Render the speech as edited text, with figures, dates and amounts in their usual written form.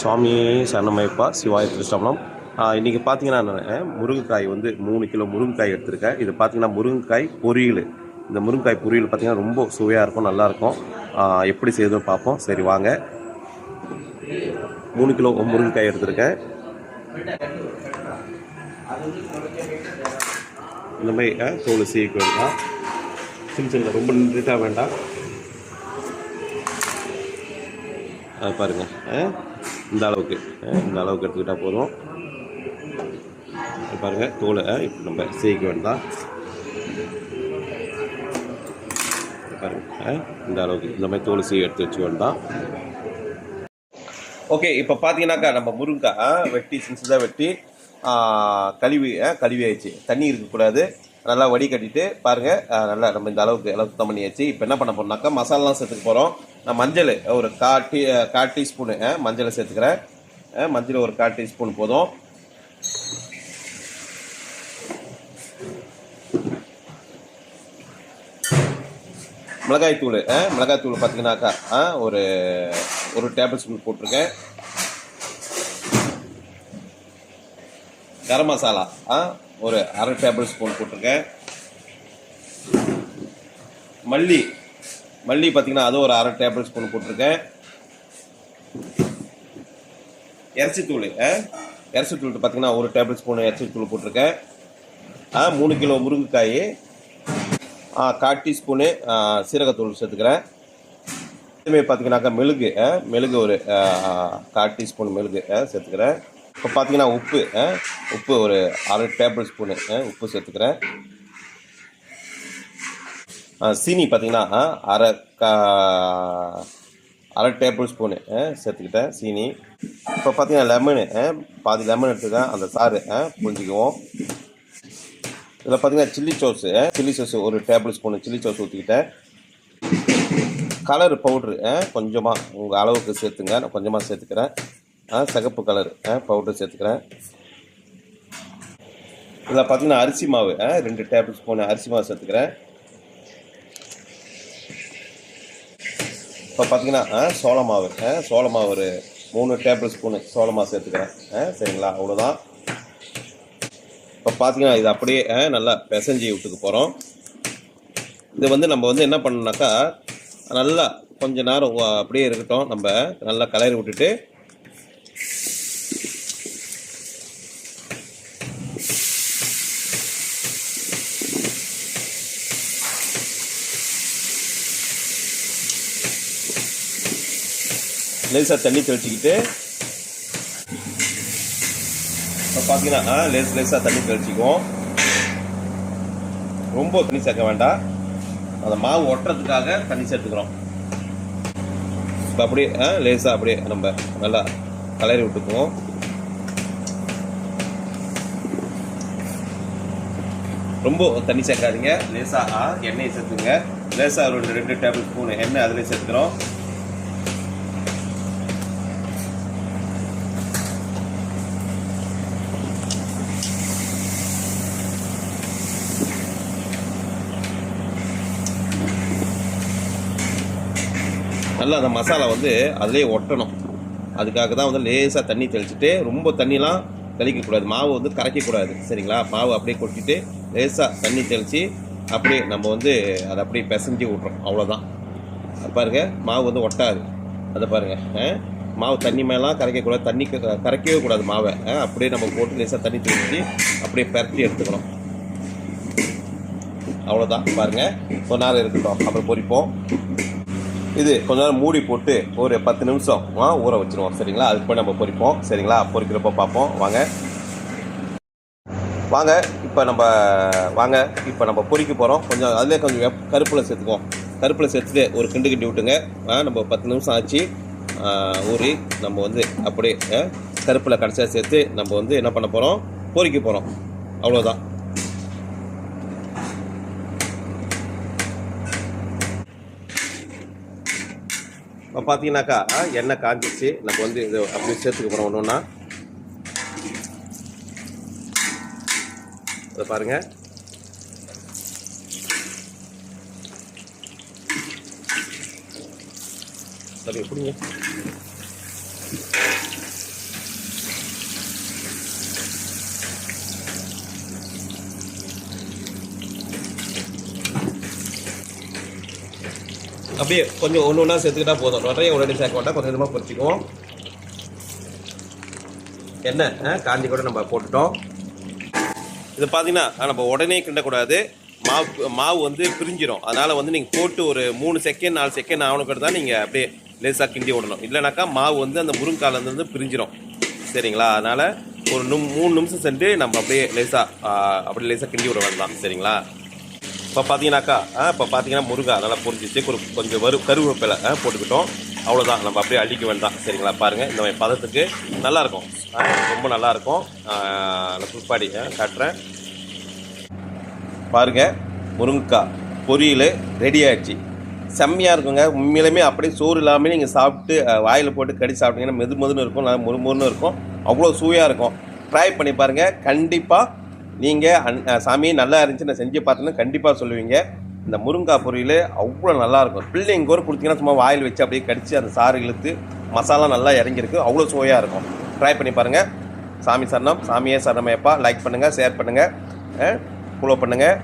சுவாமி சரணமைப்பா சிவாய திருஷ்டமனம். இன்றைக்கி பார்த்தீங்கன்னா நான் முருங்கைக்காய் வந்து 3 கிலோ முருங்கைக்காய் எடுத்திருக்கேன். இது பார்த்தீங்கன்னா முருங்கைக்காய் பொரியல். இந்த முருங்கைக்காய் பொரியல் பார்த்தீங்கன்னா ரொம்ப சுவையாக இருக்கும், நல்லாயிருக்கும். எப்படி செய்யுதுன்னு பார்ப்போம். சரி வாங்க. 3 கிலோ முருங்கைக்காய் எடுத்திருக்கேன். இந்த மாதிரி தோல் சீக்க வேண்டாம், சின்ன சின்ன ரொம்ப நீட்டாக வேண்டாம். பாருங்கள், இந்த அளவுக்கு எடுத்துக்கிட்டால் போதும். பாருங்கள் தோலை இப்போ நம்ம சீக்க வேண்டாம். பாருங்கள் இந்த அளவுக்கு இந்த மாதிரி தோல் சீ எடுத்து வச்சு வேண்டாம். ஓகே, இப்போ பார்த்தீங்கன்னாக்கா நம்ம முருங்கைக்காய் வெட்டி சின்னதாக வெட்டி கழுவி ஆயிடுச்சு. தண்ணி இருக்கக்கூடாது, நல்லா வடிகட்டிட்டு பாருங்கள். நல்லா நம்ம இந்த அளவுக்கு சுத்தம் பண்ணியாச்சு. இப்போ என்ன பண்ண போகிறோம்னாக்கா மசாலாலாம் சேர்த்துக்க போகிறோம். நான் மஞ்சள் ஒரு 1/4 டீஸ்பூனு மஞ்சளை சேர்த்துக்கிறேன். மஞ்சள் ஒரு 1/4 டீஸ்பூன் போதும். மிளகாய்த்தூள் பார்த்தீங்கன்னாக்கா ஒரு டேபிள் ஸ்பூன் போட்டிருக்கேன். கரம் மசாலா ஒரு 1/2 டேபிள் ஸ்பூன் போட்டிருக்கேன். மல்லி பார்த்தீங்கன்னா அது ஒரு 1/2 டேபிள் ஸ்பூன் போட்டிருக்கேன். இறைச்சித்தூள் பார்த்தீங்கன்னா ஒரு டேபிள் ஸ்பூன் இறைச்சித்தூள் போட்டிருக்கேன். 3 கிலோ முருங்கைக்காய் 1/4 டீஸ்பூனு சீரகத்தூள் சேர்த்துக்கிறேன். இதுமாரி பார்த்தீங்கன்னாக்கா மெழுகு ஒரு 1/4 டீஸ்பூன் மெழுகு சேர்த்துக்கிறேன். இப்போ பார்த்தீங்கன்னா உப்பு ஒரு 1/2 டேபிள் ஸ்பூனு உப்பு சேர்த்துக்கிறேன். சீனி பார்த்தீங்கன்னா 1/2 டேபிள் ஸ்பூனு சேர்த்துக்கிட்டேன் சீனி. இப்போ பார்த்தீங்கன்னா லெமனு பாதி லெமன் எடுத்துக்கேன், அந்த சாறு புரிஞ்சுக்குவோம். இதில் பார்த்தீங்கன்னா சில்லி சோஸு ஒரு டேபிள் ஸ்பூனு சில்லி சோஸ் ஊற்றிக்கிட்டேன். கலர் பவுட்ரு கொஞ்சமாக உங்கள் அளவுக்கு சேர்த்துங்க, நான் கொஞ்சமாக சேர்த்துக்கிறேன். சிகப்பு கலர் பவுட்ரு சேர்த்துக்கிறேன். இதில் பார்த்தீங்கன்னா அரிசி மாவு 2 டேபிள் ஸ்பூனு அரிசி மாவு சேர்த்துக்கிறேன். இப்போ பார்த்தீங்கன்னா சோள மாவு ஒரு 3 டேபிள் ஸ்பூனு சோள மாவு சேர்த்துக்கிறேன். சரிங்களா, அவ்வளோதான். இப்போ பார்த்தீங்கன்னா இது அப்படியே நல்லா பிசைஞ்சி விட்டுக்க போகிறோம். இது வந்து நம்ம வந்து என்ன பண்ணோம்னாக்கா நல்லா கொஞ்ச நேரம் அப்படியே இருக்கட்டும். நம்ம நல்லா கலரி விட்டுட்டு லேசாக தண்ணி தெளிச்சிக்கிட்டு இப்போ பார்த்தீங்கன்னா லேசாக தண்ணி தெளிச்சிக்குவோம். ரொம்ப தண்ணி சேர்க்க வேண்டாம், அந்த மாவு ஒட்டுறதுக்காக தண்ணி சேர்த்துக்கிறோம். இப்போ அப்படியே லேசாக அப்படியே நம்ம நல்லா கலரி விட்டுக்குவோம். ரொம்ப தண்ணி சேர்க்காதீங்க, லேசாக எண்ணெயை சேர்த்துங்க. லேசாக ஒரு 2 டேபிள் ஸ்பூன் எண்ணெய் அதில் சேர்த்துக்கிறோம். நல்லா அந்த மசாலா வந்து அதிலே ஒட்டணும். அதுக்காக தான் வந்து லேசாக தண்ணி தெளிச்சுட்டு, ரொம்ப தண்ணிலாம் தெளிக்கக்கூடாது, மாவு வந்து கரைக்கக்கூடாது. சரிங்களா, மாவு அப்படியே கொட்டிட்டு லேசாக தண்ணி தெளித்து அப்படியே நம்ம வந்து அதை அப்படியே பிசைஞ்சு விட்றோம், அவ்வளோதான். பாருங்கள், மாவு வந்து ஒட்டாது. அதை பாருங்கள், மாவு தண்ணி மேலாம் கரைக்கக்கூடாது, தண்ணி கரைக்கவே கூடாது மாவை. அப்படியே நம்ம போட்டு லேசாக தண்ணி தெளித்து அப்படியே பரட்டி எடுத்துக்கணும், அவ்வளோதான். பாருங்கள், கொஞ்ச நேரம் இருக்கட்டும், அப்புறம் பொரிப்போம். இது கொஞ்ச நேரம் மூடி போட்டு ஒரு 10 நிமிஷம் ஊற வச்சுருவோம். சரிங்களா, அதுக்கு போய் நம்ம பொரிப்போம். சரிங்களா, பொரிக்கிறப்போ பார்ப்போம். வாங்க இப்போ நம்ம பொரிக்க போகிறோம். கொஞ்சம் அதிலே கொஞ்சம் கருப்பில் சேர்த்துக்குவோம். கருப்பில் சேர்த்துட்டு ஒரு கிண்டு விட்டுங்க. நம்ம 10 நிமிஷம் ஆச்சு ஊறி. நம்ம வந்து அப்படியே கருப்பில் கடைசியாக சேர்த்து நம்ம வந்து என்ன பண்ண போகிறோம், பொரிக்க போகிறோம், அவ்வளோதான். இப்போ பார்த்தீங்கன்னாக்கா எண்ணெய் காஞ்சிச்சு. நம்ம வந்து இது அப்படியே சேர்த்துக்க போகிறோம் ஒன்று. அதை பாருங்கள், சரி எப்படிங்க அப்படியே கொஞ்சம் ஒன்று ஒன்றா சேர்த்துக்கிட்டா போதும். நிறைய உடனே சேர்க்க வேண்டாம், கொஞ்சம் கொஞ்சமாக பொரிச்சிக்குவோம். எண்ணெய் காஞ்சி கூட நம்ம போட்டுட்டோம். இது பார்த்தீங்கன்னா நம்ம உடனே கிண்டக்கூடாது, மாவு வந்து பிரிஞ்சிடும். அதனால் வந்து நீங்கள் போட்டு ஒரு 3 செகண்ட் 4 செகண்ட் ஆகணுக்கிறது தான் நீங்கள் அப்படியே லேசாக கிண்டி விடணும். இல்லைனாக்கா மாவு வந்து அந்த முருங்காலேருந்து பிரிஞ்சிடும். சரிங்களா? அதனால் ஒரு 3 நிமிஷம் சென்று நம்ம அப்படியே லேசாக கிண்டி விட வேண்டாம். சரிங்களா? இப்போ பார்த்தீங்கன்னா முருங்கா நல்லா பொரிஞ்சிச்சு. கொஞ்சம் கருவேப்பிலை போட்டுக்கிட்டோம். அவ்வளோதான், நம்ம அப்படியே அள்ளிக்க வேண்டாம். சரிங்களா? பாருங்கள், இந்த மாதிரி பதத்துக்கு நல்லாயிருக்கும், ரொம்ப நல்லாயிருக்கும். புதுப்பாடி காட்டுறேன் பாருங்கள். முருங்கைக்காய் பொரியல் ரெடி ஆகிடுச்சு. செம்மையாக இருக்குங்க. உண்மையிலுமே அப்படியே சோறு இல்லாமல் நீங்கள் சாப்பிட்டு வாயில் போட்டு கடி சாப்பிட்டீங்கன்னா மெதுன்னு இருக்கும், நல்லா முறுமுறுன்னு இருக்கும், அவ்வளோ சுவையாக இருக்கும். ட்ரை பண்ணி பாருங்கள். கண்டிப்பாக நீங்கள் சாமி நல்லா இருந்துச்சு நான் செஞ்சு பார்த்தேன்னா கண்டிப்பாக சொல்லுவீங்க. இந்த முருங்காய் பொரியல் அவ்வளோ நல்லாயிருக்கும். பிள்ளைங்க கூட கொடுத்தீங்கன்னா சும்மா வாயில் வச்சு அப்படியே கடிச்சு அந்த சாறு இழுத்து மசாலா நல்லா இறங்கியிருக்கு, அவ்வளோ சுவையாக இருக்கும். ட்ரை பண்ணி பாருங்கள். சாமி சரணம், சாமியே சரணமையப்பா. லைக் பண்ணுங்கள், ஷேர் பண்ணுங்கள், ஃபாலோ பண்ணுங்கள்.